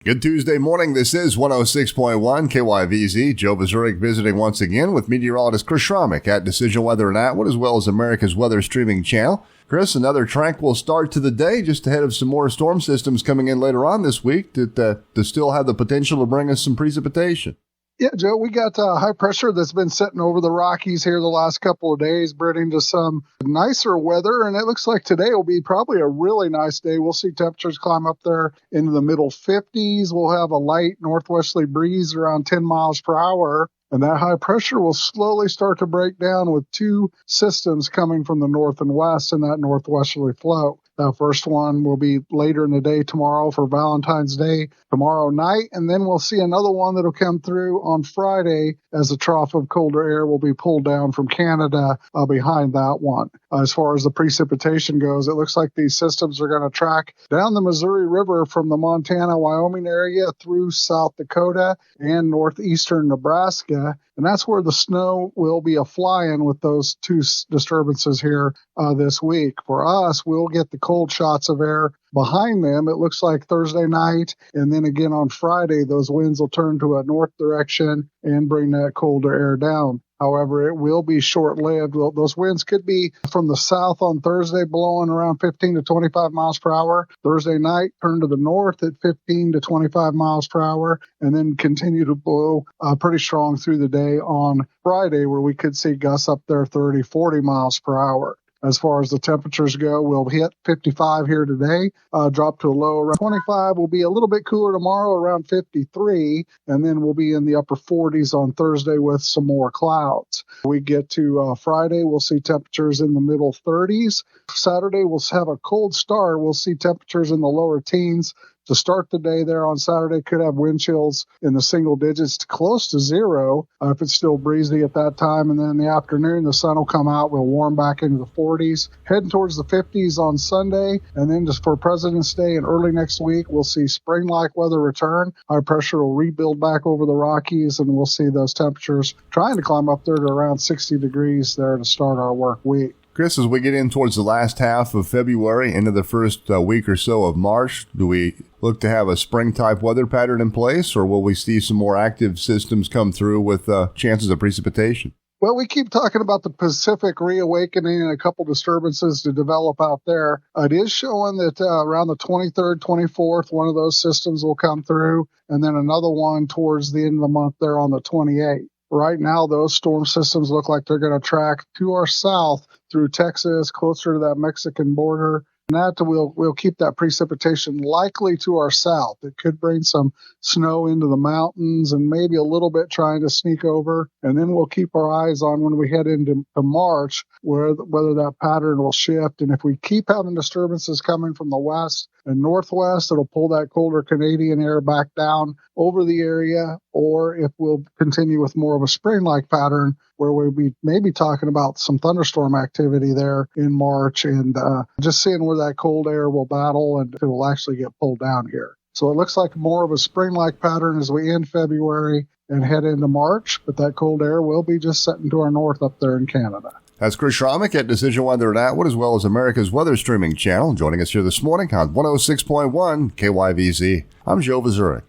Good Tuesday morning. This is 106.1 KYVZ. Joe Vyzourek visiting once again with meteorologist Chris Sramek at Decision Weather and Atwood, as well as America's weather streaming channel. Chris, another tranquil start to the day, just ahead of some more storm systems coming in later on this week that still have the potential to bring us some precipitation. Yeah, Joe, we got high pressure that's been sitting over the Rockies here the last couple of days, bringing to some nicer weather. And it looks like today will be probably a really nice day. We'll see temperatures climb up there into the middle 50s. We'll have a light northwesterly breeze around 10 miles per hour. And that high pressure will slowly start to break down with two systems coming from the north and west in that northwesterly flow. The first one will be later in the day tomorrow for Valentines Day, tomorrow night. And then we'll see another one that'll come through on Friday as a trough of colder air will be pulled down from Canada behind that one. As far as the precipitation goes, it looks like these systems are going to track down the Missouri River from the Montana, Wyoming area through South Dakota and northeastern Nebraska. And that's where the snow will be a-flying with those two disturbances here this week. For us, we'll get the cold shots of air behind them. It looks like Thursday night, and then again on Friday, those winds will turn to a north direction and bring that colder air down. However, it will be short-lived. Those winds could be from the south on Thursday, blowing around 15 to 25 miles per hour. Thursday night, turn to the north at 15 to 25 miles per hour, and then continue to blow pretty strong through the day on Friday, where we could see gusts up there 30, 40 miles per hour. As far as the temperatures go, we'll hit 55 here today, drop to a low around 25. We'll be a little bit cooler tomorrow, around 53, and then we'll be in the upper 40s on Thursday with some more clouds. We get to Friday, we'll see temperatures in the middle 30s. Saturday, we'll have a cold start. We'll see temperatures in the lower teens. To start the day there on Saturday, could have wind chills in the single digits to close to zero if it's still breezy at that time. And then in the afternoon, the sun will come out. We'll warm back into the 40s, heading towards the 50s on Sunday. And then just for President's Day and early next week, we'll see spring-like weather return. High pressure will rebuild back over the Rockies, and we'll see those temperatures trying to climb up there to around 60 degrees there to start our work week. Chris, as we get in towards the last half of February, into the first week or so of March, do we look to have a spring-type weather pattern in place, or will we see some more active systems come through with chances of precipitation? Well, we keep talking about the Pacific reawakening and a couple disturbances to develop out there. It is showing that around the 23rd, 24th, one of those systems will come through, and then another one towards the end of the month there on the 28th. Right now, those storm systems look like they're going to track to our south through Texas, closer to that Mexican border. And that we'll keep that precipitation likely to our south. It could bring some snow into the mountains and maybe a little bit trying to sneak over. And then we'll keep our eyes on when we head into March, whether that pattern will shift. And if we keep having disturbances coming from the west and northwest, it'll pull that colder Canadian air back down over the area, or if we'll continue with more of a spring-like pattern where we'll be maybe talking about some thunderstorm activity there in March, and just seeing where that cold air will battle and it will actually get pulled down here. So it looks like more of a spring-like pattern as we end February and head into March, but that cold air will be just setting to our north up there in Canada. That's Chris Sramek at Decision Weather and Atwood, as well as America's weather streaming channel, joining us here this morning on 106.1 KYVZ. I'm Joe Vyzourek.